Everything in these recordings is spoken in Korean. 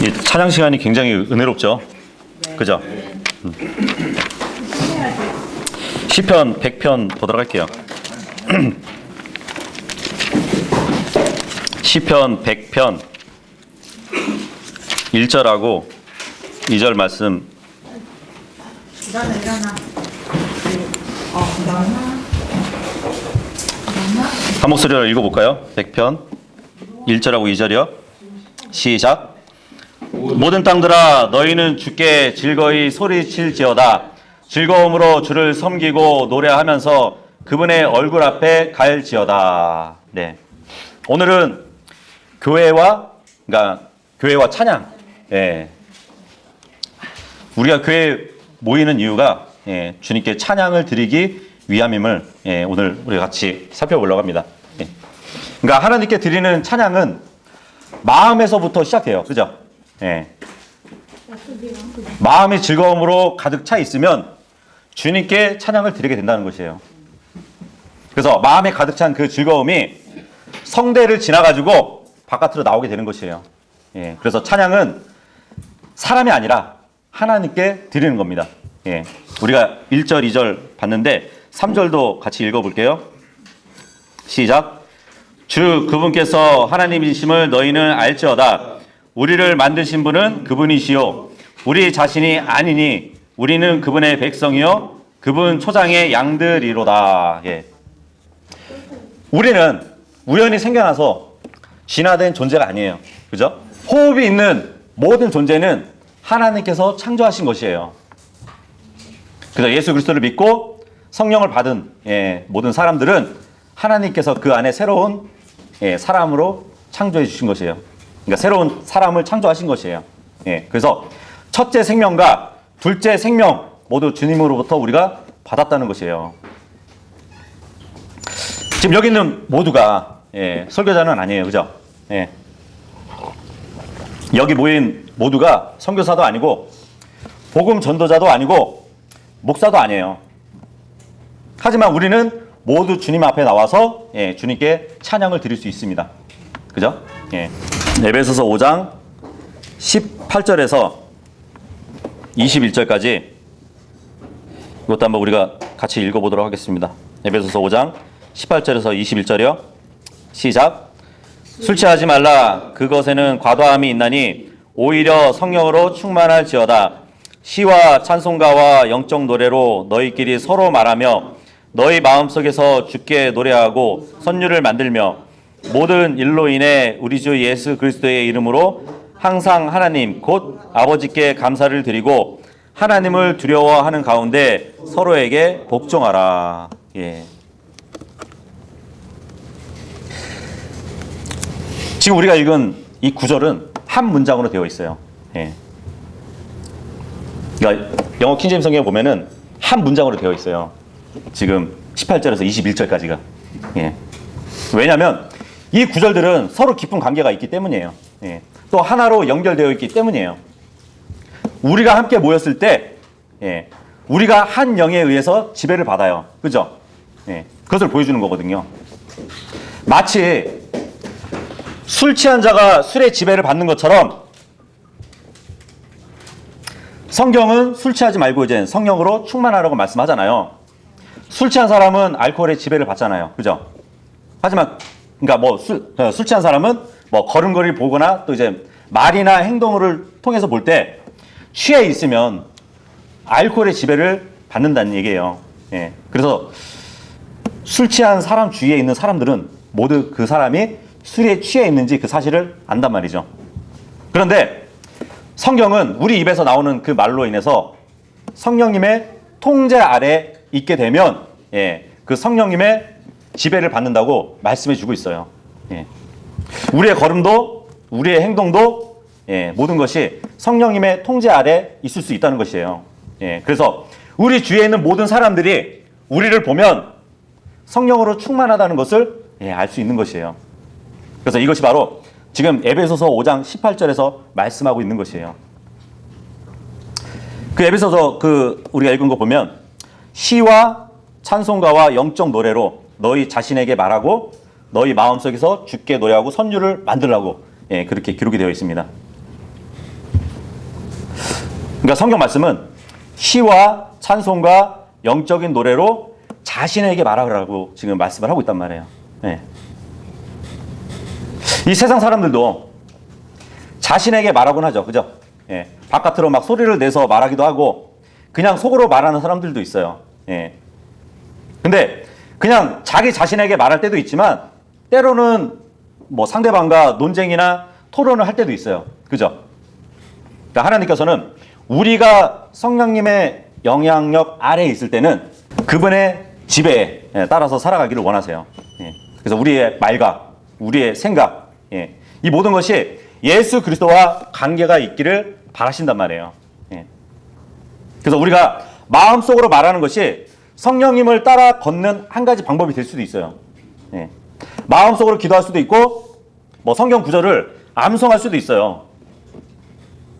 이 찬양 시간이 굉장히 은혜롭죠. 그죠? 시편 100편 보도록 할게요. 시편 100편 1절하고 2절 말씀. 일어나. 한 목소리로 읽어볼까요? 100편 1절하고 2절이요. 시작. 모든 땅들아 너희는 주께 즐거이 소리칠지어다. 즐거움으로 주를 섬기고 노래하면서 그분의 얼굴 앞에 갈지어다. 네. 오늘은 교회와 찬양. 예. 우리가 교회에 모이는 이유가 주님께 찬양을 드리기 위함임을 오늘 우리 같이 살펴보려고 합니다. 예. 그러니까 하나님께 드리는 찬양은 마음에서부터 시작해요. 그죠? 예. 마음이 즐거움으로 가득 차 있으면 주님께 찬양을 드리게 된다는 것이에요. 그래서 마음에 가득 찬 그 즐거움이 성대를 지나가지고 바깥으로 나오게 되는 것이에요. 예. 그래서 찬양은 사람이 아니라 하나님께 드리는 겁니다. 예. 우리가 1절, 2절 봤는데 3절도 같이 읽어볼게요. 시작. 주 그분께서 하나님이심을 너희는 알지어다. 우리를 만드신 분은 그분이시요 우리 자신이 아니니 우리는 그분의 백성이요 그분 초장의 양들이로다. 예. 우리는 우연히 생겨나서 진화된 존재가 아니에요. 그죠? 호흡이 있는 모든 존재는 하나님께서 창조하신 것이에요. 그래서 예수 그리스도를 믿고 성령을 받은 모든 사람들은 하나님께서 그 안에 새로운 사람으로 창조해 주신 것이에요. 그러니까 새로운 사람을 창조하신 것이에요. 그래서 첫째 생명과 둘째 생명 모두 주님으로부터 우리가 받았다는 것이에요. 지금 여기 있는 모두가 설교자는 아니에요. 그죠? 여기 모인 모두가 선교사도 아니고 복음 전도자도 아니고 목사도 아니에요. 하지만 우리는 모두 주님 앞에 나와서 주님께 찬양을 드릴 수 있습니다. 그죠? 에베소서 5장 18절에서 21절까지 이것도 한번 우리가 같이 읽어보도록 하겠습니다. 에베소서 5장 18절에서 21절이요. 시작. 술 취하지 말라. 그것에는 과도함이 있나니 오히려 성령으로 충만할지어다. 시와 찬송가와 영적 노래로 너희끼리 서로 말하며 너희 마음속에서 주께 노래하고 선율을 만들며 모든 일로 인해 우리 주 예수 그리스도의 이름으로 항상 하나님 곧 아버지께 감사를 드리고 하나님을 두려워하는 가운데 서로에게 복종하라. 예. 지금 우리가 읽은 이 구절은 한 문장으로 되어 있어요. 예. 그러니까 영어 킹제임스 성경에 보면은 한 문장으로 되어 있어요. 지금 18절에서 21절까지가. 예. 왜냐하면 이 구절들은 서로 깊은 관계가 있기 때문이에요. 예. 또 하나로 연결되어 있기 때문이에요. 우리가 함께 모였을 때 우리가 한 영에 의해서 지배를 받아요. 그죠? 그것을 보여주는 거거든요. 마치 술 취한 자가 술의 지배를 받는 것처럼 성경은 술 취하지 말고 이제 성령으로 충만하라고 말씀하잖아요. 술 취한 사람은 알코올의 지배를 받잖아요. 그죠? 하지만 그러니까 술 취한 사람은 걸음걸이를 보거나 또 이제 말이나 행동을 통해서 볼 때 취해 있으면 알코올의 지배를 받는다는 얘기예요. 그래서 술 취한 사람 주위에 있는 사람들은 모두 그 사람이 술에 취해 있는지 그 사실을 안단 말이죠. 그런데 성경은 우리 입에서 나오는 그 말로 인해서 성령님의 통제 아래 있게 되면 그 성령님의 지배를 받는다고 말씀해 주고 있어요. 우리의 걸음도 우리의 행동도 모든 것이 성령님의 통제 아래 있을 수 있다는 것이에요. 그래서 우리 주위에 있는 모든 사람들이 우리를 보면 성령으로 충만하다는 것을 알 수 있는 것이에요. 그래서 이것이 바로 지금 에베소서 5장 18절에서 말씀하고 있는 것이에요. 그 에베소서 우리가 읽은 거 보면 시와 찬송가와 영적 노래로 너희 자신에게 말하고 너희 마음속에서 주께 노래하고 선율을 만들라고 그렇게 기록이 되어 있습니다. 그러니까 성경 말씀은 시와 찬송과 영적인 노래로 자신에게 말하라고 지금 말씀을 하고 있단 말이에요. 네. 이 세상 사람들도 자신에게 말하곤 하죠. 그죠? 예. 바깥으로 막 소리를 내서 말하기도 하고 그냥 속으로 말하는 사람들도 있어요. 예. 근데 그냥 자기 자신에게 말할 때도 있지만 때로는 뭐 상대방과 논쟁이나 토론을 할 때도 있어요. 그죠? 그러니까 하나님께서는 우리가 성령님의 영향력 아래에 있을 때는 그분의 지배에 따라서 살아가기를 원하세요. 예. 그래서 우리의 말과 우리의 생각, 예. 이 모든 것이 예수 그리스도와 관계가 있기를 바라신단 말이에요. 예. 그래서 우리가 마음속으로 말하는 것이 성령님을 따라 걷는 한 가지 방법이 될 수도 있어요. 예. 마음속으로 기도할 수도 있고 뭐 성경 구절을 암송할 수도 있어요.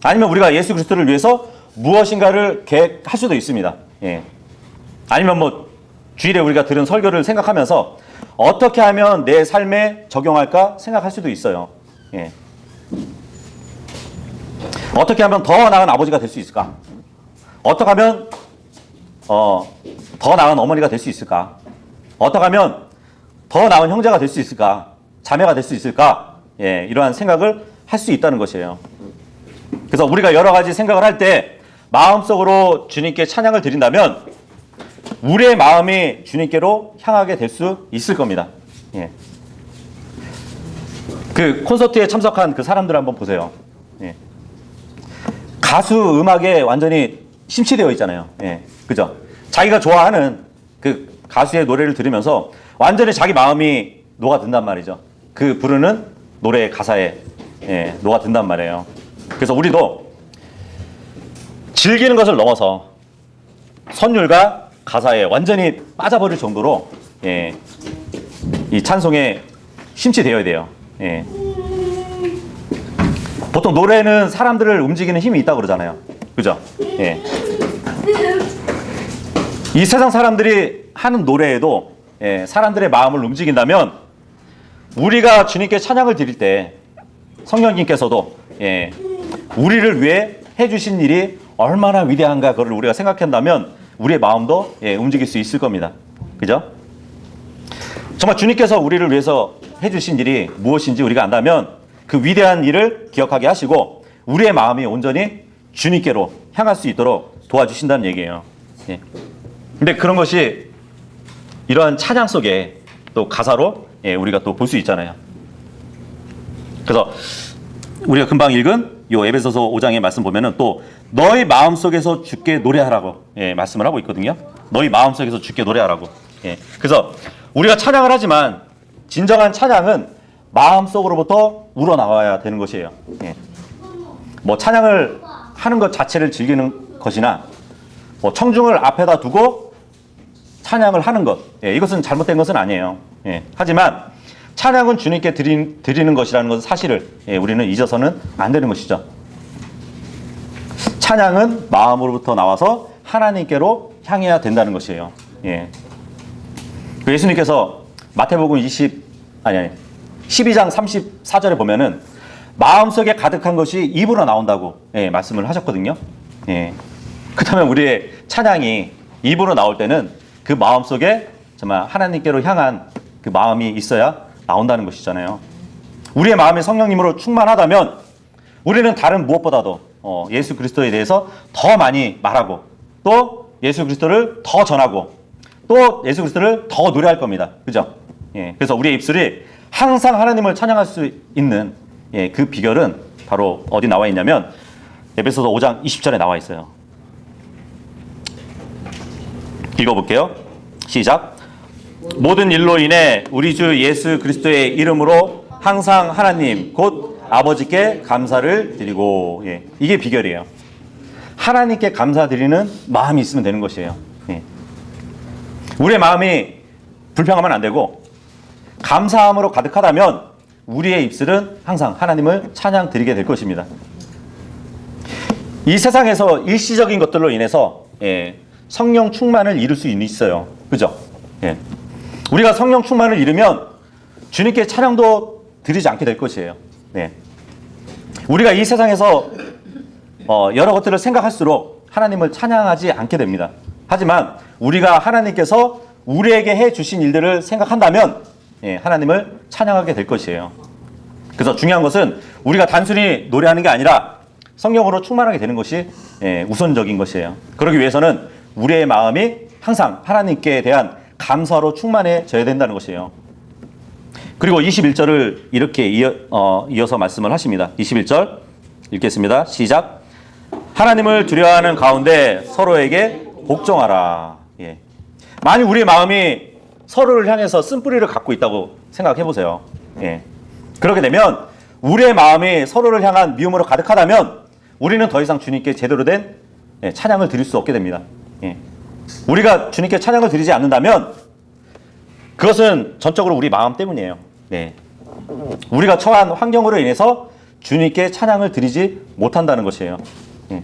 아니면 우리가 예수 그리스도를 위해서 무엇인가를 계획할 수도 있습니다. 예. 아니면 뭐 주일에 우리가 들은 설교를 생각하면서 어떻게 하면 내 삶에 적용할까 생각할 수도 있어요. 예. 어떻게 하면 더 나은 아버지가 될 수 있을까? 어떻게 하면 더 나은 어머니가 될 수 있을까? 어떻게 하면 더 나은 형제가 될 수 있을까? 자매가 될 수 있을까? 예, 이러한 생각을 할 수 있다는 것이에요. 그래서 우리가 여러 가지 생각을 할 때 마음속으로 주님께 찬양을 드린다면 우리의 마음이 주님께로 향하게 될 수 있을 겁니다. 예. 그 콘서트에 참석한 그 사람들 한번 보세요. 예. 가수 음악에 완전히 심취되어 있잖아요. 예. 그죠? 자기가 좋아하는 그 가수의 노래를 들으면서 완전히 자기 마음이 녹아든단 말이죠. 그 부르는 노래의 가사에 녹아든단 말이에요. 그래서 우리도 즐기는 것을 넘어서 선율과 가사에 완전히 빠져버릴 정도로 이 찬송에 심취되어야 돼요. 예. 보통 노래는 사람들을 움직이는 힘이 있다고 그러잖아요. 그죠? 예. 이 세상 사람들이 하는 노래에도 사람들의 마음을 움직인다면 우리가 주님께 찬양을 드릴 때 성령님께서도 우리를 위해 해주신 일이 얼마나 위대한가 그걸 우리가 생각한다면 우리의 마음도 움직일 수 있을 겁니다. 그죠? 정말 주님께서 우리를 위해서 해주신 일이 무엇인지 우리가 안다면 그 위대한 일을 기억하게 하시고 우리의 마음이 온전히 주님께로 향할 수 있도록 도와주신다는 얘기예요. 근데 그런 것이 이러한 찬양 속에 또 가사로 우리가 또 볼 수 있잖아요. 그래서 우리가 금방 읽은 요 에베소서 5장의 말씀 보면은 또 너희 마음속에서 주께 노래하라고 말씀을 하고 있거든요. 너희 마음속에서 주께 노래하라고. 그래서 우리가 찬양을 하지만 진정한 찬양은 마음속으로부터 우러나와야 되는 것이에요. 뭐 찬양을 하는 것 자체를 즐기는 것이나 뭐 청중을 앞에다 두고 찬양을 하는 것, 이것은 잘못된 것은 아니에요. 하지만 찬양은 주님께 드리는 것이라는 것은 사실을 우리는 잊어서는 안 되는 것이죠. 찬양은 마음으로부터 나와서 하나님께로 향해야 된다는 것이에요. 예수님께서 마태복음 12장 34절에 보면은 마음속에 가득한 것이 입으로 나온다고 말씀을 하셨거든요. 그렇다면 우리의 찬양이 입으로 나올 때는 그 마음속에 정말 하나님께로 향한 그 마음이 있어야 나온다는 것이잖아요. 우리의 마음이 성령님으로 충만하다면 우리는 다른 무엇보다도 예수 그리스도에 대해서 더 많이 말하고 또 예수 그리스도를 더 전하고 또 예수 그리스도를 더 노래할 겁니다. 그죠? 그래서 우리의 입술이 항상 하나님을 찬양할 수 있는 그 비결은 바로 어디 나와 있냐면 에베소서 5장 20절에 나와 있어요. 읽어볼게요. 시작. 모든 일로 인해 우리 주 예수 그리스도의 이름으로 항상 하나님 곧 아버지께 감사를 드리고. 이게 비결이에요. 하나님께 감사드리는 마음이 있으면 되는 것이에요. 우리의 마음이 불평하면 안 되고 감사함으로 가득하다면 우리의 입술은 항상 하나님을 찬양 드리게 될 것입니다. 이 세상에서 일시적인 것들로 인해서 성령 충만을 이룰 수 있어요. 그죠? 우리가 성령 충만을 이루면 주님께 찬양도 드리지 않게 될 것이에요. 우리가 이 세상에서 여러 것들을 생각할수록 하나님을 찬양하지 않게 됩니다. 하지만 우리가 하나님께서 우리에게 해주신 일들을 생각한다면 하나님을 찬양하게 될 것이에요. 그래서 중요한 것은 우리가 단순히 노래하는 게 아니라 성령으로 충만하게 되는 것이 우선적인 것이에요. 그러기 위해서는 우리의 마음이 항상 하나님께 대한 감사로 충만해져야 된다는 것이에요. 그리고 21절을 이렇게 이어서 말씀을 하십니다. 21절 읽겠습니다. 시작. 하나님을 두려워하는 가운데 서로에게 복종하라. 예. 만약 우리의 마음이 서로를 향해서 쓴뿌리를 갖고 있다고 생각해 보세요. 예. 그렇게 되면 우리의 마음이 서로를 향한 미움으로 가득하다면 우리는 더 이상 주님께 제대로 된 찬양을 드릴 수 없게 됩니다. 예. 우리가 주님께 찬양을 드리지 않는다면 그것은 전적으로 우리 마음 때문이에요. 네. 우리가 처한 환경으로 인해서 주님께 찬양을 드리지 못한다는 것이에요. 예.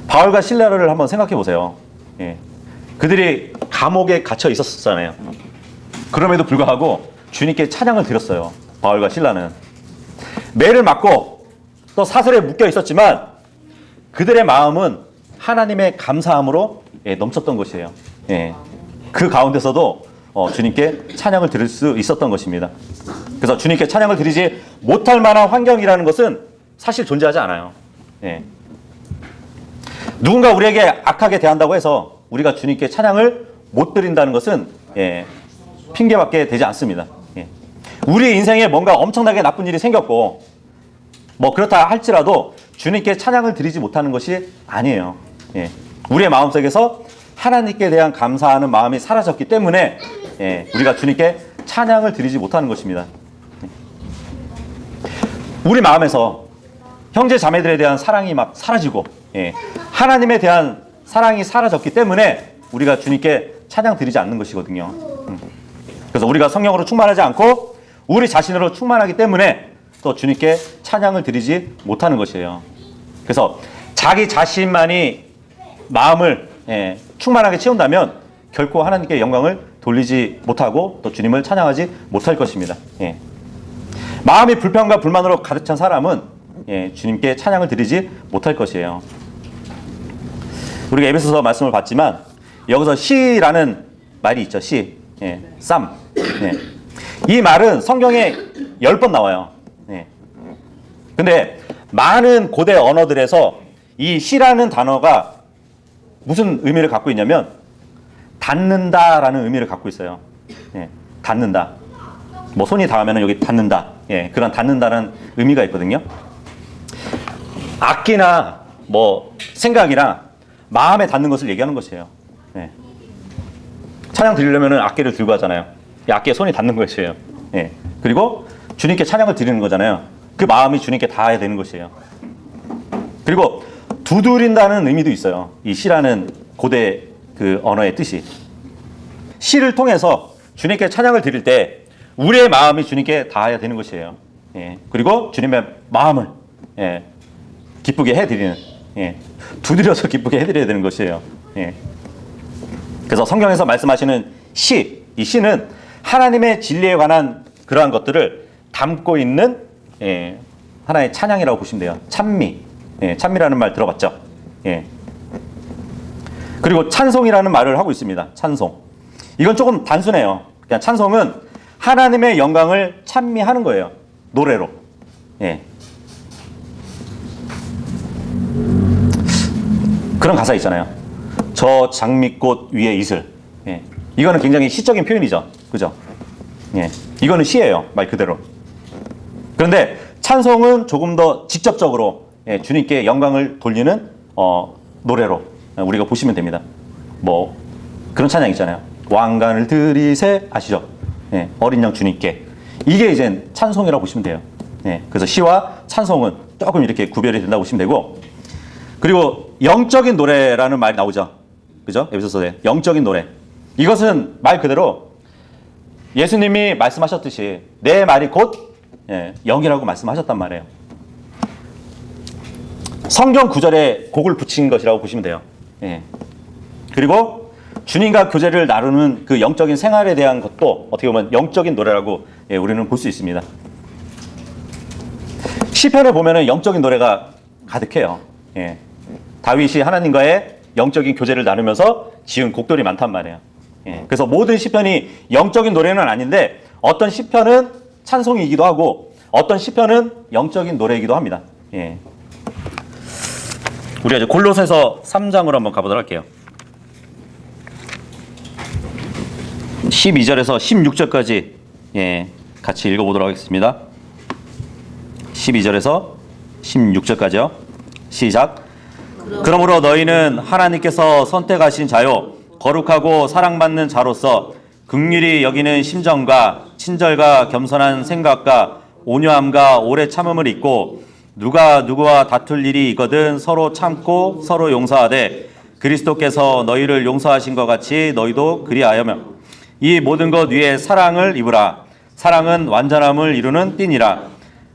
바울과 실라를 한번 생각해 보세요. 예. 그들이 감옥에 갇혀 있었잖아요. 그럼에도 불구하고 주님께 찬양을 드렸어요. 바울과 실라는 매를 맞고 또 사슬에 묶여 있었지만 그들의 마음은 하나님의 감사함으로 넘쳤던 것이에요. 예. 그 가운데서도 주님께 찬양을 드릴 수 있었던 것입니다. 그래서 주님께 찬양을 드리지 못할 만한 환경이라는 것은 사실 존재하지 않아요. 예. 누군가 우리에게 악하게 대한다고 해서 우리가 주님께 찬양을 못 드린다는 것은 핑계밖에 되지 않습니다. 예. 우리 인생에 뭔가 엄청나게 나쁜 일이 생겼고 그렇다 할지라도 주님께 찬양을 드리지 못하는 것이 아니에요. 예. 우리의 마음속에서 하나님께 대한 감사하는 마음이 사라졌기 때문에 우리가 주님께 찬양을 드리지 못하는 것입니다. 우리 마음에서 형제 자매들에 대한 사랑이 막 사라지고 하나님에 대한 사랑이 사라졌기 때문에 우리가 주님께 찬양 드리지 않는 것이거든요. 그래서 우리가 성령으로 충만하지 않고 우리 자신으로 충만하기 때문에 또 주님께 찬양을 드리지 못하는 것이에요. 그래서 자기 자신만이 마음을 충만하게 채운다면 결코 하나님께 영광을 돌리지 못하고 또 주님을 찬양하지 못할 것입니다. 마음이 불평과 불만으로 가득 찬 사람은 주님께 찬양을 드리지 못할 것이에요. 우리가 에베소서 말씀을 봤지만 여기서 시라는 말이 있죠. 시, 쌈. 이 말은 성경에 10번 나와요. 근데 많은 고대 언어들에서 이 시라는 단어가 무슨 의미를 갖고 있냐면 닿는다라는 의미를 갖고 있어요. 닿는다. 손이 닿으면 여기 닿는다. 그런 닿는다는 의미가 있거든요. 악기나 생각이나 마음에 닿는 것을 얘기하는 것이에요. 찬양 드리려면 악기를 들고 하잖아요. 이 악기에 손이 닿는 것이에요. 그리고 주님께 찬양을 드리는 거잖아요. 그 마음이 주님께 닿아야 되는 것이에요. 그리고 두드린다는 의미도 있어요. 이 시라는 고대 그 언어의 뜻이. 시를 통해서 주님께 찬양을 드릴 때 우리의 마음이 주님께 닿아야 되는 것이에요. 그리고 주님의 마음을 기쁘게 해드리는, 두드려서 기쁘게 해드려야 되는 것이에요. 그래서 성경에서 말씀하시는 시, 이 시는 하나님의 진리에 관한 그러한 것들을 담고 있는 하나의 찬양이라고 보시면 돼요. 찬미. 찬미라는 말 들어봤죠? 그리고 찬송이라는 말을 하고 있습니다. 찬송. 이건 조금 단순해요. 그냥 찬송은 하나님의 영광을 찬미하는 거예요. 노래로. 그런 가사 있잖아요. 저 장미꽃 위에 이슬. 이거는 굉장히 시적인 표현이죠. 그죠? 이거는 시예요. 말 그대로. 그런데 찬송은 조금 더 직접적으로 주님께 영광을 돌리는 노래로 우리가 보시면 됩니다. 그런 찬양 있잖아요. 왕관을 들이세 아시죠? 어린 양 주님께. 이게 이제 찬송이라고 보시면 돼요. 그래서 시와 찬송은 조금 이렇게 구별이 된다고 보시면 되고, 그리고 영적인 노래라는 말이 나오죠. 그죠? 에베소서에 영적인 노래. 이것은 말 그대로 예수님이 말씀하셨듯이 내 말이 곧 영이라고 말씀하셨단 말이에요. 성경 구절에 곡을 붙인 것이라고 보시면 돼요. 그리고 주님과 교제를 나누는 그 영적인 생활에 대한 것도 어떻게 보면 영적인 노래라고 우리는 볼 수 있습니다. 시편을 보면은 영적인 노래가 가득해요. 예. 다윗이 하나님과의 영적인 교제를 나누면서 지은 곡들이 많단 말이에요. 예. 그래서 모든 시편이 영적인 노래는 아닌데 어떤 시편은 찬송이기도 하고 어떤 시편은 영적인 노래이기도 합니다. 예. 우리가 이제 골로새서 3장으로 한번 가보도록 할게요. 12절에서 16절까지 예, 같이 읽어보도록 하겠습니다. 12절에서 16절까지요. 시작. 그러므로 너희는 하나님께서 선택하신 자요 거룩하고 사랑받는 자로서 긍휼히 여기는 심정과 친절과 겸손한 생각과 온유함과 오래 참음을 입고 누가 누구와 다툴 일이 있거든 서로 참고 서로 용서하되 그리스도께서 너희를 용서하신 것 같이 너희도 그리하여며 이 모든 것 위에 사랑을 입으라. 사랑은 완전함을 이루는 띠니라.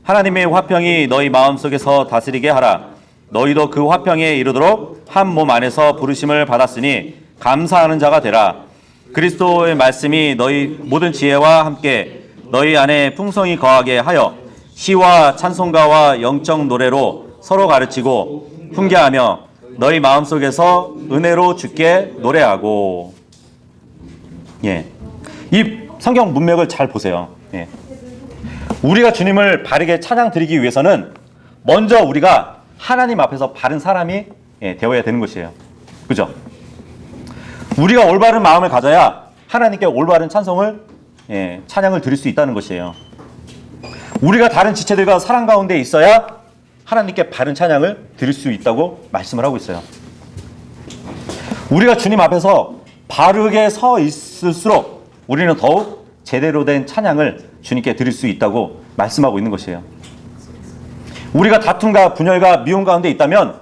하나님의 화평이 너희 마음속에서 다스리게 하라. 너희도 그 화평에 이르도록 한 몸 안에서 부르심을 받았으니 감사하는 자가 되라. 그리스도의 말씀이 너희 모든 지혜와 함께 너희 안에 풍성히 거하게 하여 시와 찬송가와 영적 노래로 서로 가르치고 훈계하며 너희 마음속에서 은혜로 주께 노래하고. 예. 이 성경 문맥을 잘 보세요. 예. 우리가 주님을 바르게 찬양 드리기 위해서는 먼저 우리가 하나님 앞에서 바른 사람이 되어야 되는 것이에요. 그죠? 우리가 올바른 마음을 가져야 하나님께 올바른 찬송을 찬양을 드릴 수 있다는 것이에요. 우리가 다른 지체들과 사랑 가운데 있어야 하나님께 바른 찬양을 드릴 수 있다고 말씀을 하고 있어요. 우리가 주님 앞에서 바르게 서 있을수록 우리는 더욱 제대로 된 찬양을 주님께 드릴 수 있다고 말씀하고 있는 것이에요. 우리가 다툼과 분열과 미움 가운데 있다면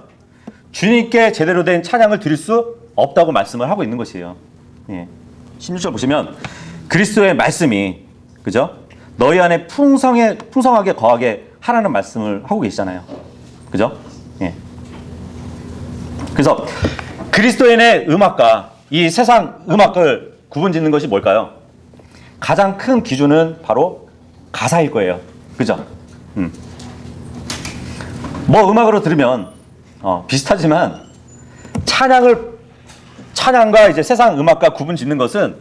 주님께 제대로 된 찬양을 드릴 수 없다고 말씀을 하고 있는 것이에요. 예. 16절 보시면 그리스도의 말씀이 그죠? 너희 안에 풍성하게 거하게 하라는 말씀을 하고 계시잖아요. 그죠? 예. 그래서 그리스도인의 음악과 이 세상 음악을 구분짓는 것이 뭘까요? 가장 큰 기준은 바로 가사일 거예요. 그죠? 뭐 음악으로 들으면 비슷하지만 찬양과 이제 세상 음악과 구분짓는 것은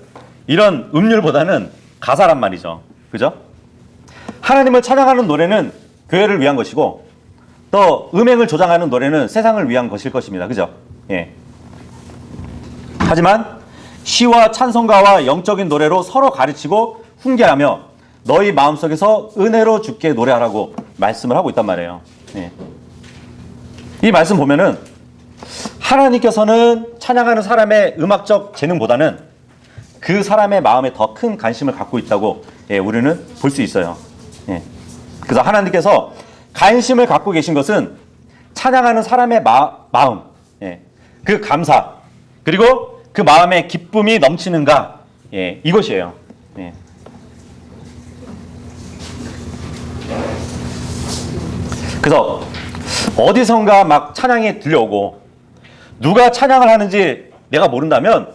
이런 음률보다는 가사란 말이죠. 그죠? 하나님을 찬양하는 노래는 교회를 위한 것이고 또 음행을 조장하는 노래는 세상을 위한 것일 것입니다. 그죠? 예. 하지만 시와 찬송가와 영적인 노래로 서로 가르치고 훈계하며 너희 마음속에서 은혜로 주께 노래하라고 말씀을 하고 있단 말이에요. 예. 이 말씀 보면은 하나님께서는 찬양하는 사람의 음악적 재능보다는 그 사람의 마음에 더 큰 관심을 갖고 있다고 우리는 볼 수 있어요. 예. 그래서 하나님께서 관심을 갖고 계신 것은 찬양하는 사람의 마음, 그 감사, 그리고 그 마음에 기쁨이 넘치는가, 이것이에요. 예. 그래서 어디선가 막 찬양이 들려오고 누가 찬양을 하는지 내가 모른다면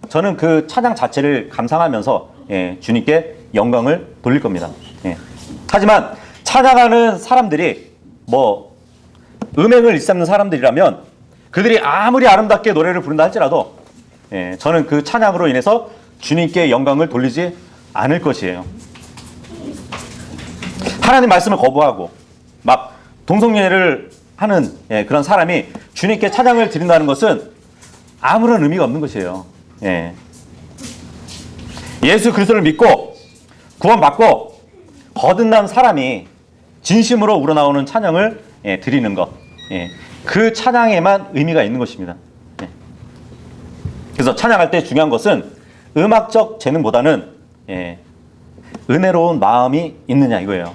저는 그 찬양 자체를 감상하면서 주님께 영광을 돌릴 겁니다. 하지만 찬양하는 사람들이 뭐 음행을 일삼는 사람들이라면 그들이 아무리 아름답게 노래를 부른다 할지라도 저는 그 찬양으로 인해서 주님께 영광을 돌리지 않을 것이에요. 하나님 말씀을 거부하고 막 동성애를 하는 그런 사람이 주님께 찬양을 드린다는 것은 아무런 의미가 없는 것이에요. 예수 그리스도를 믿고 구원받고 거듭난 사람이 진심으로 우러나오는 찬양을 드리는 것, 그 찬양에만 의미가 있는 것입니다. 그래서 찬양할 때 중요한 것은 음악적 재능보다는 은혜로운 마음이 있느냐 이거예요.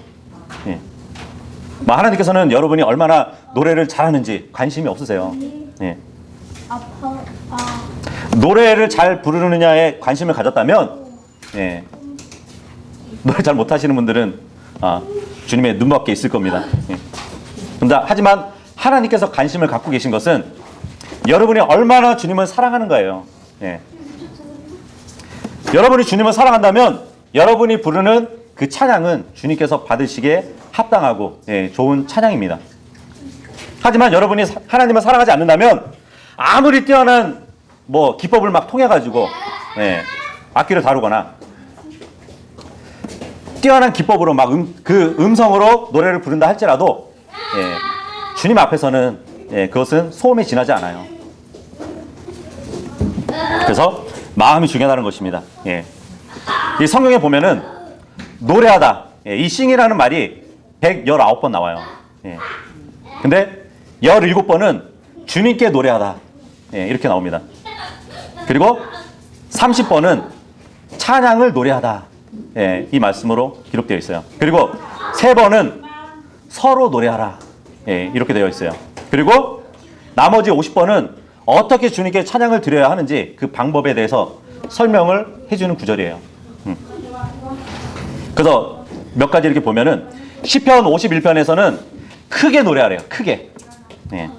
하나님께서는 여러분이 얼마나 노래를 잘하는지 관심이 없으세요. 노래를 잘 부르느냐에 관심을 가졌다면 노래 잘 못하시는 분들은 주님의 눈밖에 있을 겁니다. 하지만 하나님께서 관심을 갖고 계신 것은 여러분이 얼마나 주님을 사랑하는 거예요. 여러분이 주님을 사랑한다면 여러분이 부르는 그 찬양은 주님께서 받으시기에 합당하고 좋은 찬양입니다. 하지만 여러분이 하나님을 사랑하지 않는다면 아무리 뛰어난 뭐 기법을 막 통해가지고 예, 악기를 다루거나 뛰어난 기법으로 막 그 음성으로 노래를 부른다 할지라도 예, 주님 앞에서는 예, 그것은 소음에 지나지 않아요. 그래서 마음이 중요하다는 것입니다. 예. 이 성경에 보면은 노래하다, 예, 이 sing이라는 말이 119번 나와요. 예. 근데 17번은 주님께 노래하다, 예, 이렇게 나옵니다. 그리고 30번은 찬양을 노래하다, 예, 이 말씀으로 기록되어 있어요. 그리고 3번은 서로 노래하라, 예, 이렇게 되어 있어요. 그리고 나머지 50번은 어떻게 주님께 찬양을 드려야 하는지 그 방법에 대해서 설명을 해주는 구절이에요. 그래서 몇 가지 이렇게 보면은 시편 51편에서는 크게 노래하래요. 크게. 예.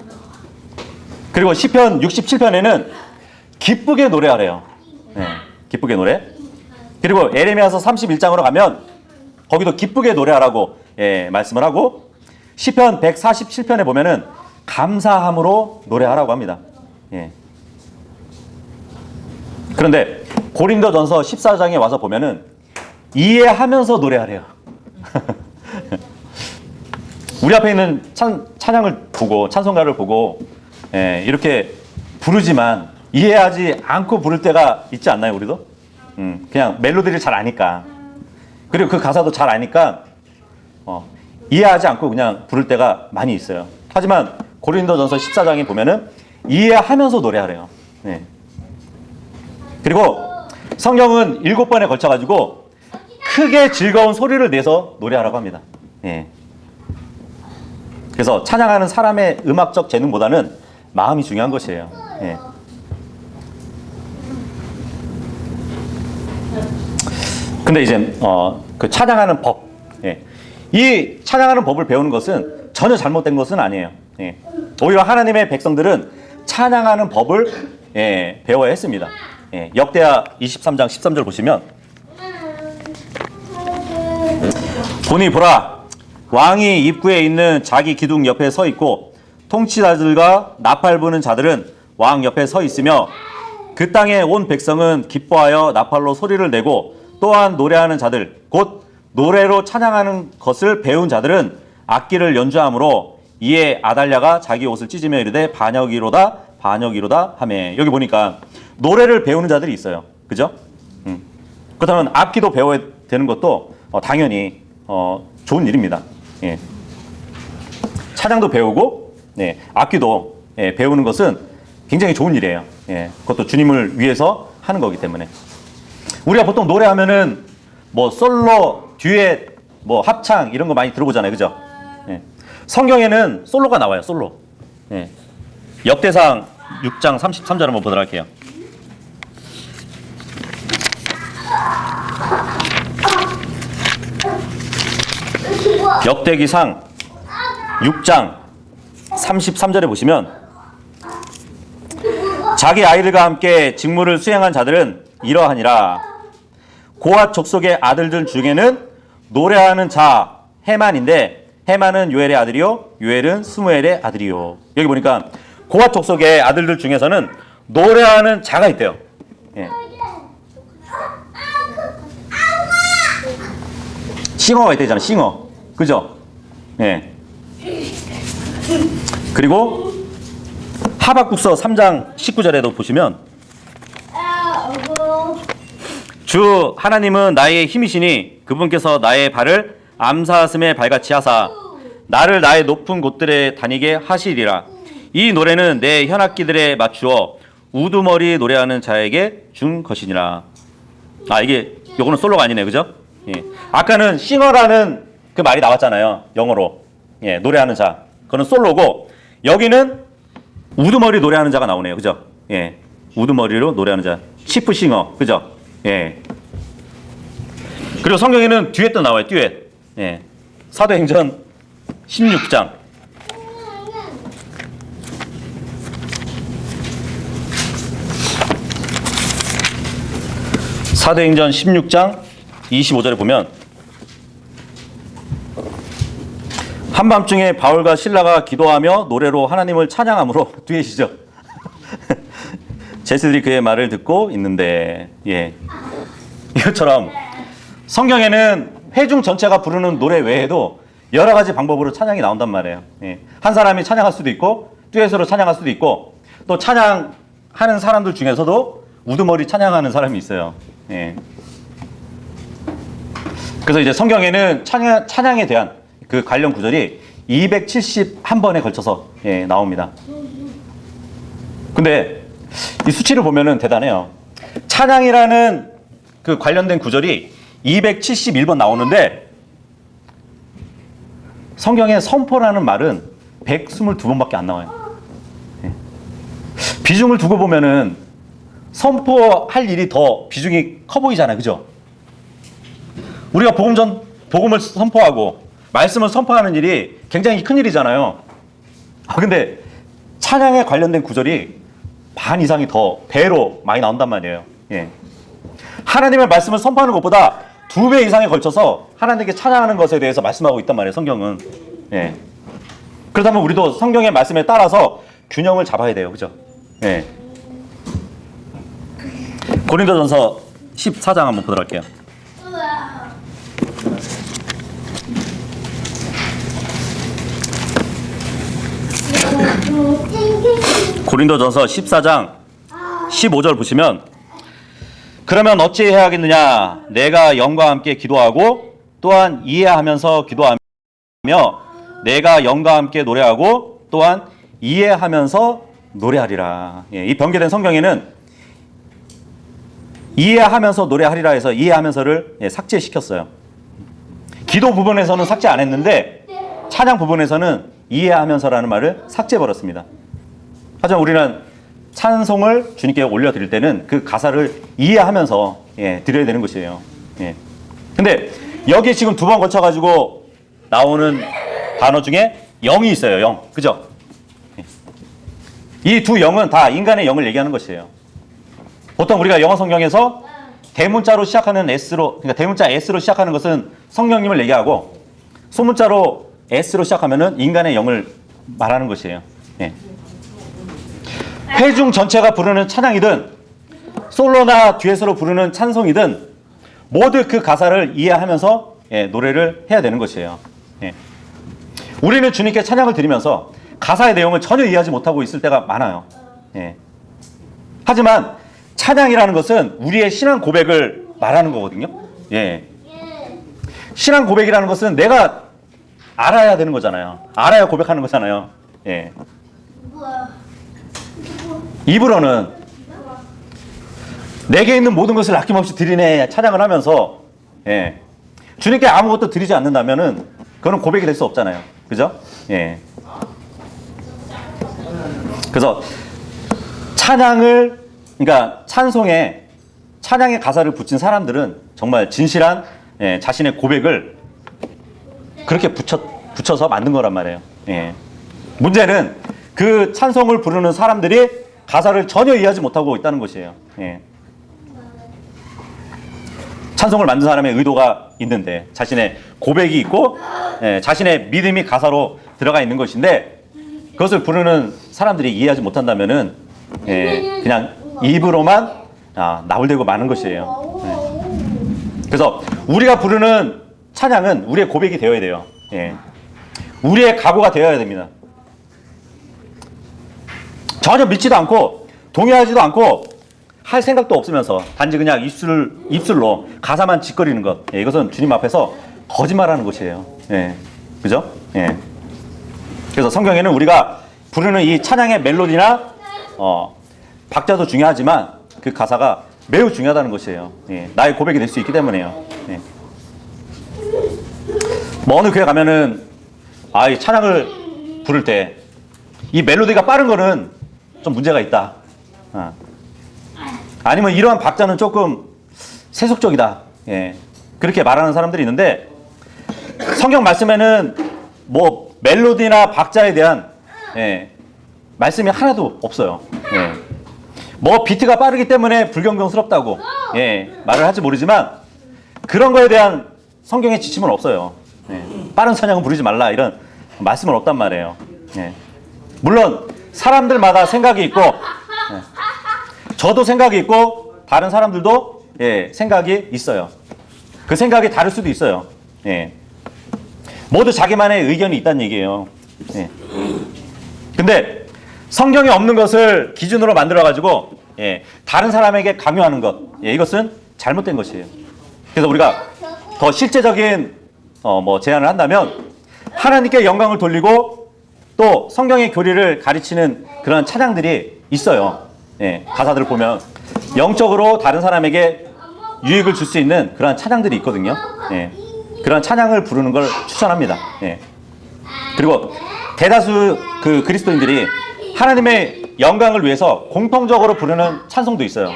그리고 시편 67편에는 기쁘게 노래하래요. 예. 기쁘게 노래. 그리고 에레미야서 31장으로 가면 거기도 기쁘게 노래하라고, 예, 말씀을 하고, 시편 147편에 보면은 감사함으로 노래하라고 합니다. 예. 그런데 고린도전서 14장에 와서 보면은 이해하면서 노래하래요. 우리 앞에 있는 찬양을 보고, 찬송가를 보고, 예, 이렇게 부르지만 이해하지 않고 부를 때가 있지 않나요, 우리도? 그냥 멜로디를 잘 아니까. 그리고 그 가사도 잘 아니까 이해하지 않고 그냥 부를 때가 많이 있어요. 하지만 고린도전서 14장에 보면은 이해하면서 노래하래요. 네. 그리고 성경은 7번에 걸쳐가지고 크게 즐거운 소리를 내서 노래하라고 합니다. 네. 그래서 찬양하는 사람의 음악적 재능보다는 마음이 중요한 것이에요. 네. 근데 이제 그 찬양하는 법, 예. 이 찬양하는 법을 배우는 것은 전혀 잘못된 것은 아니에요. 예. 오히려 하나님의 백성들은 찬양하는 법을, 예, 배워야 했습니다. 예. 역대하 23장 13절 보시면 보니 보라 왕이 입구에 있는 자기 기둥 옆에 서 있고 통치자들과 나팔 부는 자들은 왕 옆에 서 있으며 그 땅에 온 백성은 기뻐하여 나팔로 소리를 내고 또한 노래하는 자들 곧 노래로 찬양하는 것을 배운 자들은 악기를 연주하므로 이에 아달랴가 자기 옷을 찢으며 이르되 반역이로다 반역이로다 하매. 여기 보니까 노래를 배우는 자들이 있어요. 그죠? 그렇다면 악기도 배워야 되는 것도 당연히 좋은 일입니다. 예. 찬양도 배우고, 네, 악기도, 예, 배우는 것은 굉장히 좋은 일이에요. 예. 그것도 주님을 위해서 하는 거기 때문에. 우리가 보통 노래하면은 뭐 솔로, 듀엣, 뭐 합창 이런 거 많이 들어보잖아요. 그죠? 예. 성경에는 솔로가 나와요. 솔로. 예. 역대상 6장 33절 한번 보도록 할게요. 역대기상 6장 33절에 보시면 자기 아이들과 함께 직무를 수행한 자들은 이러하니라. 고핫 족속의 아들들 중에는 노래하는 자 헤만인데 헤만은 요엘의 아들이요 요엘은 스무엘의 아들이요. 여기 보니까 고핫 족속의 아들들 중에서는 노래하는 자가 있대요. 예. 싱어가 있대잖아. 싱어. 그죠? 예. 그리고 하박국서 3장 19절에도 보시면 주 하나님은 나의 힘이시니 그분께서 나의 발을 암사슴의 발같이 하사 나를 나의 높은 곳들에 다니게 하시리라. 이 노래는 내 현악기들에 맞추어 우두머리 노래하는 자에게 준 것이니라. 아, 이게 요거는 솔로가 아니네. 그죠? 예. 아까는 싱어라는 그 말이 나왔잖아요. 영어로. 예, 노래하는 자. 그거는 솔로고 여기는 우두머리 노래하는 자가 나오네요. 그죠? 예. 우두머리로 노래하는 자. 치프 싱어. 그죠? 예. 그리고 성경에는 듀엣도 나와요. 듀엣. 예. 사도행전 16장. 사도행전 16장 25절에 보면 한밤중에 바울과 실라가 기도하며 노래로 하나님을 찬양함으로 듀엣이죠. 제스들이 그의 말을 듣고 있는데, 예, 이것처럼 성경에는 회중 전체가 부르는 노래 외에도 여러 가지 방법으로 찬양이 나온단 말이에요. 예. 한 사람이 찬양할 수도 있고 듀엣으로 찬양할 수도 있고 또 찬양하는 사람들 중에서도 우두머리 찬양하는 사람이 있어요. 예. 그래서 이제 성경에는 찬양에 대한 그 관련 구절이 271번에 걸쳐서 예, 나옵니다. 근데 이 수치를 보면은 대단해요. 찬양이라는 그 관련된 구절이 271번 나오는데 성경에 선포라는 말은 122번밖에 안 나와요. 예. 비중을 두고 보면은 선포할 일이 더 비중이 커 보이잖아요. 그죠? 우리가 복음을 선포하고 말씀을 선포하는 일이 굉장히 큰 일이잖아요. 근데 찬양에 관련된 구절이 반 이상이 더 배로 많이 나온단 말이에요. 예. 하나님의 말씀을 선포하는 것보다 2배 이상에 걸쳐서 하나님께 찬양하는 것에 대해서 말씀하고 있단 말이에요. 성경은. 예. 그렇다면 우리도 성경의 말씀에 따라서 균형을 잡아야 돼요. 그죠? 예. 고린도전서 14장 한번 보도록 할게요. 고린도전서 14장 15절 보시면 그러면 어찌 해야 하겠느냐 내가 영과 함께 기도하고 또한 이해하면서 기도하며 내가 영과 함께 노래하고 또한 이해하면서 노래하리라. 예, 이 변개된 성경에는 이해하면서 노래하리라 해서 이해하면서를 삭제시켰어요. 기도 부분에서는 삭제 안 했는데 찬양 부분에서는 이해하면서라는 말을 삭제해버렸습니다. 하지만 우리는 찬송을 주님께 올려드릴 때는 그 가사를 이해하면서 드려야 되는 것이에요. 예. 근데 여기 지금 2번 거쳐가지고 나오는 단어 중에 영이 있어요. 영. 그죠? 이 두 영은 다 인간의 영을 얘기하는 것이에요. 보통 우리가 영어 성경에서 대문자로 시작하는 S로, 그러니까 대문자 S로 시작하는 것은 성령님을 얘기하고 소문자로 S로 시작하면은 인간의 영을 말하는 것이에요. 예. 회중 전체가 부르는 찬양이든 솔로나 듀엣으로 부르는 찬송이든 모두 그 가사를 이해하면서 노래를 해야 되는 것이에요. 예. 우리는 주님께 찬양을 드리면서 가사의 내용을 전혀 이해하지 못하고 있을 때가 많아요. 예. 하지만 찬양이라는 것은 우리의 신앙 고백을 말하는 거거든요. 예. 신앙 고백이라는 것은 내가 알아야 되는 거잖아요. 알아야 고백하는 거잖아요. 예. 입으로는 내게 있는 모든 것을 아낌없이 드리네 찬양을 하면서 예. 주님께 아무것도 드리지 않는다면은 그거는 고백이 될 수 없잖아요. 그죠? 예. 그래서 그러니까 찬양의 가사를 붙인 사람들은 정말 진실한 자신의 고백을 그렇게 붙여서 만든 거란 말이에요. 예. 문제는 그 찬송을 부르는 사람들이 가사를 전혀 이해하지 못하고 있다는 것이에요. 예. 찬송을 만든 사람의 의도가 있는데 자신의 고백이 있고 자신의 믿음이 가사로 들어가 있는 것인데 그것을 부르는 사람들이 이해하지 못한다면은 그냥 입으로만 나불대고 마는 것이에요. 그래서 우리가 부르는 찬양은 우리의 고백이 되어야 돼요. 우리의 각오가 되어야 됩니다. 전혀 믿지도 않고 동의하지도 않고 할 생각도 없으면서 단지 그냥 입술로 가사만 짓거리는 것, 이것은 주님 앞에서 거짓말하는 것이에요. 그죠? 그래서 성경에는 우리가 부르는 이 찬양의 멜로디나 박자도 중요하지만 그 가사가 매우 중요하다는 것이에요. 나의 고백이 될 수 있기 때문에요. 뭐 어느 교회 가면은 이 찬양을 부를 때 이 멜로디가 빠른 거는 좀 문제가 있다. 아니면 이러한 박자는 조금 세속적이다. 그렇게 말하는 사람들이 있는데 성경 말씀에는 뭐 멜로디나 박자에 대한 말씀이 하나도 없어요. 뭐 비트가 빠르기 때문에 불경경스럽다고 말을 할지 모르지만 그런 거에 대한 성경의 지침은 없어요. 빠른 찬양은 부르지 말라 이런 말씀은 없단 말이에요. 예. 물론 사람들마다 생각이 있고, 저도 생각이 있고 다른 사람들도 생각이 있어요. 그 생각이 다를 수도 있어요. 모두 자기만의 의견이 있다는 얘기예요. 근데 성경에 없는 것을 기준으로 만들어가지고 다른 사람에게 강요하는 것, 이것은 잘못된 것이에요. 그래서 우리가 더 실제적인 제안을 한다면 하나님께 영광을 돌리고 또 성경의 교리를 가르치는 그런 찬양들이 있어요. 가사들을 보면 영적으로 다른 사람에게 유익을 줄 수 있는 그런 찬양들이 있거든요. 그런 찬양을 부르는 걸 추천합니다. 그리고 대다수 그 그리스도인들이 하나님의 영광을 위해서 공통적으로 부르는 찬송도 있어요.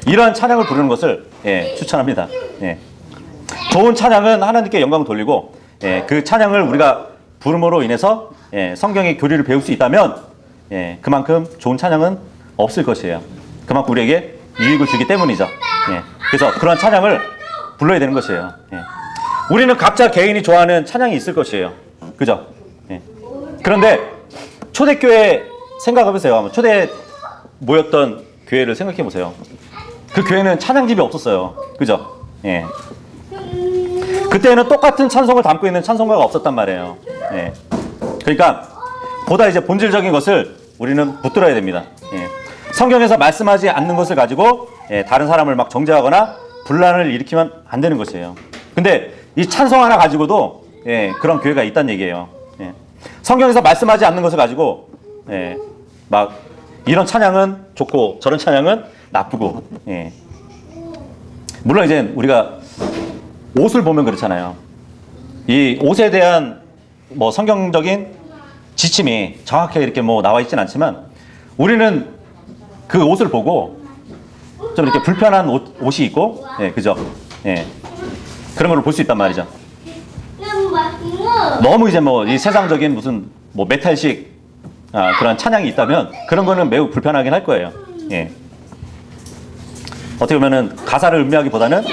이러한 찬양을 부르는 것을 추천합니다. 좋은 찬양은 하나님께 영광을 돌리고 그 찬양을 우리가 부름으로 인해서 성경의 교리를 배울 수 있다면 그만큼 좋은 찬양은 없을 것이에요. 그만큼 우리에게 유익을 주기 때문이죠. 그래서 그런 찬양을 불러야 되는 것이에요. 우리는 각자 개인이 좋아하는 찬양이 있을 것이에요. 그죠? 그런데 초대교회 생각해보세요. 초대 모였던 교회를 생각해보세요. 그 교회는 찬양집이 없었어요. 그죠? 그때는 똑같은 찬송을 담고 있는 찬송가가 없었단 말이에요. 그러니까 보다 이제 본질적인 것을 우리는 붙들어야 됩니다. 성경에서 말씀하지 않는 것을 가지고 다른 사람을 막 정죄하거나 분란을 일으키면 안 되는 것이에요. 근데 이 찬송 하나 가지고도 그런 교회가 있다는 얘기예요. 성경에서 말씀하지 않는 것을 가지고 막 이런 찬양은 좋고 저런 찬양은 나쁘고. 물론 이제 우리가 옷을 보면 그렇잖아요. 이 옷에 대한 성경적인 지침이 정확하게 이렇게 나와 있진 않지만 우리는 그 옷을 보고 좀 이렇게 불편한 옷이 있고, 그죠? 그런 걸 볼 수 있단 말이죠. 너무 이제 이 세상적인 무슨 메탈식 그런 찬양이 있다면 그런 거는 매우 불편하긴 할 거예요. 어떻게 보면은 가사를 음미하기보다는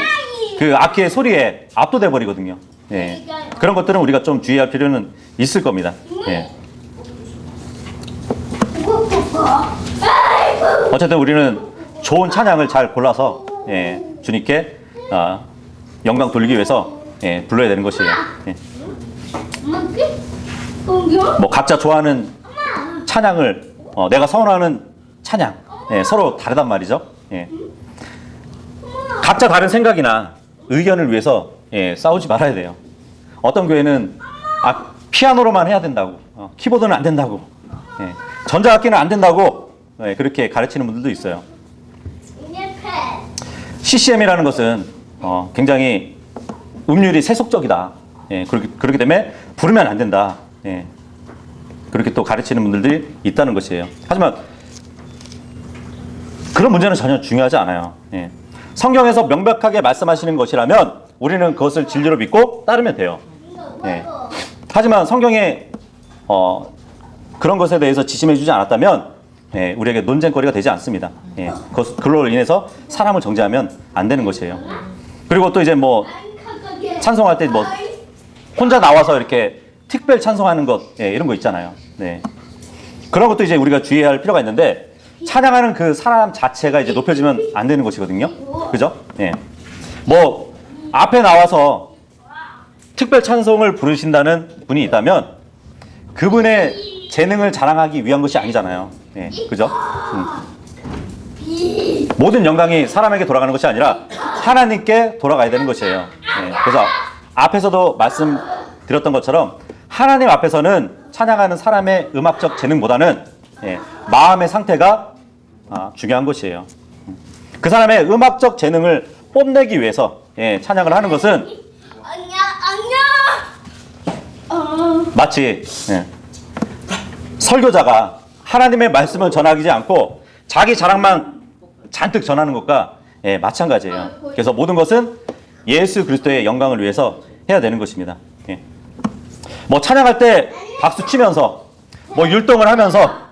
그 악기의 소리에 압도돼 버리거든요. 그런 것들은 우리가 좀 주의할 필요는 있을 겁니다. 어쨌든 우리는 좋은 찬양을 잘 골라서 주님께 영광 돌리기 위해서 불러야 되는 것이에요. 각자 좋아하는 찬양을 내가 선호하는 찬양 서로 다르단 말이죠. 각자 다른 생각이나 의견을 위해서 싸우지 말아야 돼요. 어떤 교회는 피아노로만 해야 된다고, 키보드는 안 된다고, 전자악기는 안 된다고 그렇게 가르치는 분들도 있어요. CCM이라는 것은 굉장히 음률이 세속적이다. 그렇기 때문에 부르면 안 된다. 그렇게 또 가르치는 분들이 있다는 것이에요. 하지만 그런 문제는 전혀 중요하지 않아요. 성경에서 명백하게 말씀하시는 것이라면 우리는 그것을 진리로 믿고 따르면 돼요. 하지만 성경에 그런 것에 대해서 지침해 주지 않았다면 우리에게 논쟁거리가 되지 않습니다. 그걸로 인해서 사람을 정죄하면 안 되는 것이에요. 그리고 또 이제 찬송할 때 혼자 나와서 이렇게 특별 찬송하는 것 이런 거 있잖아요. 그런 것도 이제 우리가 주의할 필요가 있는데 찬양하는 그 사람 자체가 이제 높여지면 안 되는 것이거든요. 그죠? 앞에 나와서 특별 찬송을 부르신다는 분이 있다면 그분의 재능을 자랑하기 위한 것이 아니잖아요. 그죠? 모든 영광이 사람에게 돌아가는 것이 아니라 하나님께 돌아가야 되는 것이에요. 그래서 앞에서도 말씀드렸던 것처럼 하나님 앞에서는 찬양하는 사람의 음악적 재능보다는 마음의 상태가 중요한 것이에요. 그 사람의 음악적 재능을 뽐내기 위해서 찬양을 하는 것은 마치 설교자가 하나님의 말씀을 전하지 않고 자기 자랑만 잔뜩 전하는 것과 마찬가지예요. 그래서 모든 것은 예수 그리스도의 영광을 위해서 해야 되는 것입니다. 찬양할 때 박수 치면서 율동을 하면서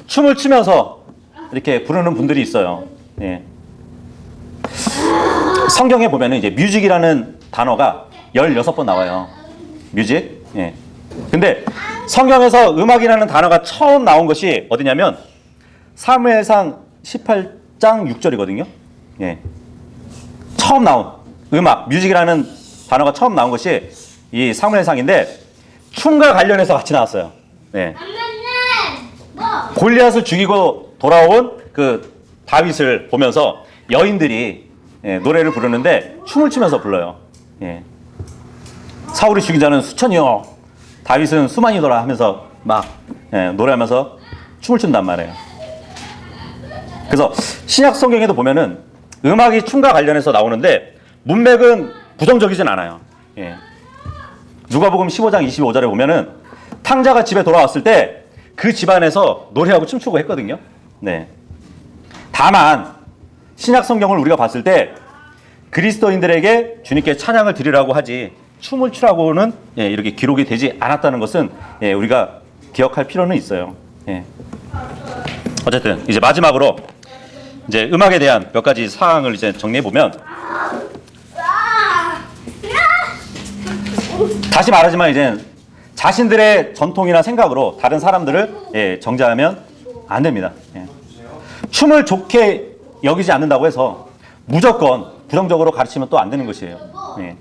춤을 추면서 이렇게 부르는 분들이 있어요. 성경에 보면은 이제 뮤직이라는 단어가 16번 나와요. 뮤직. 근데 성경에서 음악이라는 단어가 처음 나온 것이 어디냐면 사무엘상 18장 6절이거든요. 예. 처음 나온 음악, 뮤직이라는 단어가 처음 나온 것이 이 사무엘상인데 춤과 관련해서 같이 나왔어요. 예. 골리앗을 죽이고 돌아온 그 다윗을 보면서 여인들이 노래를 부르는데 춤을 추면서 불러요. 예. 사울이 죽인 자는 수천이요, 다윗은 수만이더라 하면서 막 노래하면서 춤을 춘단 말이에요. 그래서 신약 성경에도 보면은 음악이 춤과 관련해서 나오는데 문맥은 부정적이진 않아요. 예. 누가복음 15장 25절에 보면은 탕자가 집에 돌아왔을 때 그 집안에서 노래하고 춤추고 했거든요. 네. 다만 신약 성경을 우리가 봤을 때 그리스도인들에게 주님께 찬양을 드리라고 하지 춤을 추라고는 이렇게 기록이 되지 않았다는 것은 우리가 기억할 필요는 있어요. 예. 어쨌든 이제 마지막으로 이제 음악에 대한 몇 가지 사항을 이제 정리해 보면, 다시 말하지만 이제 자신들의 전통이나 생각으로 다른 사람들을 정죄하면 안 됩니다. 예. 춤을 좋게 여기지 않는다고 해서 무조건 부정적으로 가르치면 또 안 되는 것이에요. 예.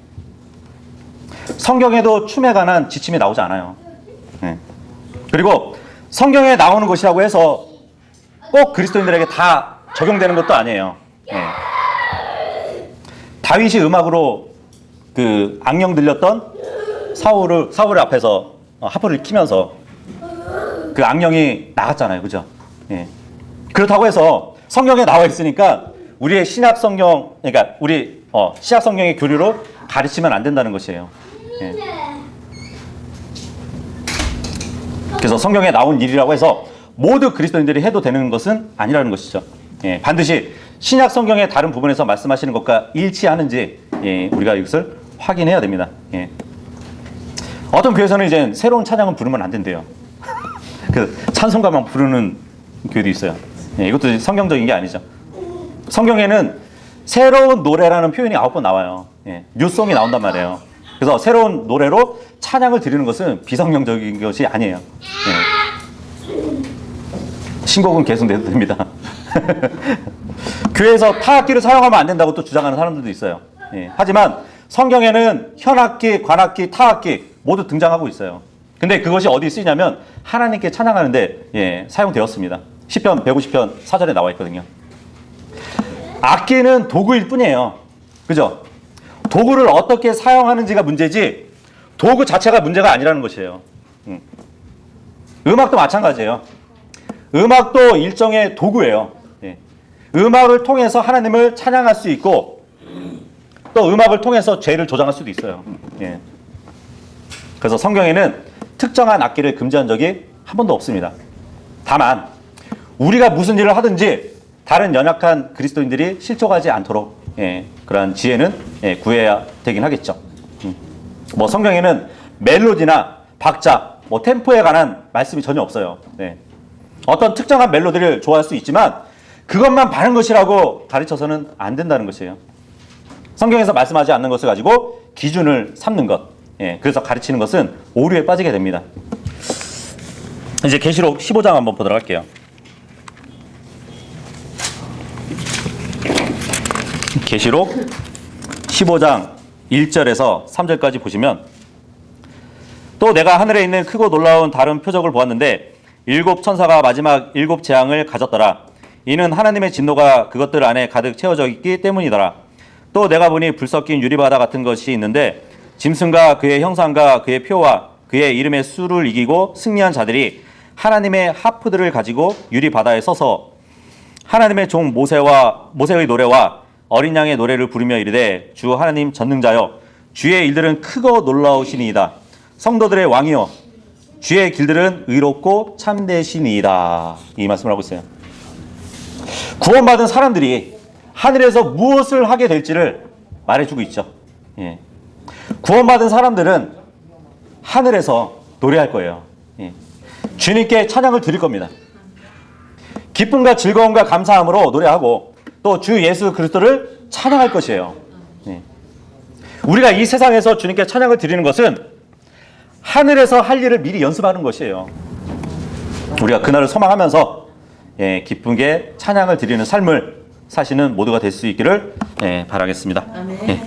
성경에도 춤에 관한 지침이 나오지 않아요. 예. 그리고 성경에 나오는 것이라고 해서 꼭 그리스도인들에게 다 적용되는 것도 아니에요. 예. 다윗이 음악으로 그 악령 들렸던 사울 앞에서 하프를 키면서 그 악령이 나갔잖아요. 그죠? 예. 그렇다고 해서 성경에 나와 있으니까 우리의 신약 성경, 그러니까 우리 신약 성경의 교리로 가르치면 안 된다는 것이에요. 예. 그래서 성경에 나온 일이라고 해서 모두 그리스도인들이 해도 되는 것은 아니라는 것이죠. 예. 반드시 신약 성경의 다른 부분에서 말씀하시는 것과 일치하는지 우리가 이것을 확인해야 됩니다. 예. 어떤 교회에서는 이제 새로운 찬양은 부르면 안 된대요. 그 찬송가만 부르는 교회도 있어요. 예, 이것도 성경적인 게 아니죠. 성경에는 새로운 노래라는 표현이 9번 나와요. 예, 뉴송이 나온단 말이에요. 그래서 새로운 노래로 찬양을 드리는 것은 비성경적인 것이 아니에요. 예. 신곡은 계속 내도 됩니다. 교회에서 타악기를 사용하면 안 된다고 또 주장하는 사람들도 있어요. 예, 하지만 성경에는 현악기, 관악기, 타악기 모두 등장하고 있어요. 근데 그것이 어디 쓰이냐면 하나님께 찬양하는데 사용되었습니다. 시편 150편 4절에 나와 있거든요. 악기는 도구일 뿐이에요. 그죠? 도구를 어떻게 사용하는지가 문제지 도구 자체가 문제가 아니라는 것이에요. 음악도 마찬가지예요. 음악도 일종의 도구예요. 음악을 통해서 하나님을 찬양할 수 있고 또 음악을 통해서 죄를 조장할 수도 있어요. 그래서 성경에는 특정한 악기를 금지한 적이 한 번도 없습니다. 다만 우리가 무슨 일을 하든지 다른 연약한 그리스도인들이 실족하지 않도록 그러한 지혜는 구해야 되긴 하겠죠. 뭐 성경에는 멜로디나 박자, 뭐 템포에 관한 말씀이 전혀 없어요. 어떤 특정한 멜로디를 좋아할 수 있지만 그것만 바른 것이라고 가르쳐서는 안 된다는 것이에요. 성경에서 말씀하지 않는 것을 가지고 기준을 삼는 것. 그래서 가르치는 것은 오류에 빠지게 됩니다. 이제 계시록 15장 한번 보도록 할게요. 계시록 15장 1절에서 3절까지 보시면, 또 내가 하늘에 있는 크고 놀라운 다른 표적을 보았는데 7 천사가 마지막 7 재앙을 가졌더라. 이는 하나님의 진노가 그것들 안에 가득 채워져 있기 때문이더라. 또 내가 보니 불 섞인 유리바다 같은 것이 있는데 짐승과 그의 형상과 그의 표와 그의 이름의 수를 이기고 승리한 자들이 하나님의 하프들을 가지고 유리바다에 서서 하나님의 종 모세의 노래와 어린 양의 노래를 부르며 이르되 주 하나님 전능자여 주의 일들은 크고 놀라우시니이다. 성도들의 왕이여 주의 길들은 의롭고 참되시니이다. 이 말씀을 하고 있어요. 구원받은 사람들이 하늘에서 무엇을 하게 될지를 말해주고 있죠. 구원받은 사람들은 하늘에서 노래할 거예요. 주님께 찬양을 드릴 겁니다. 기쁨과 즐거움과 감사함으로 노래하고 또 주 예수 그리스도를 찬양할 것이에요. 우리가 이 세상에서 주님께 찬양을 드리는 것은 하늘에서 할 일을 미리 연습하는 것이에요. 우리가 그날을 소망하면서 예, 기쁘게 찬양을 드리는 삶을 사시는 모두가 될 수 있기를 예, 바라겠습니다. 아멘. 예.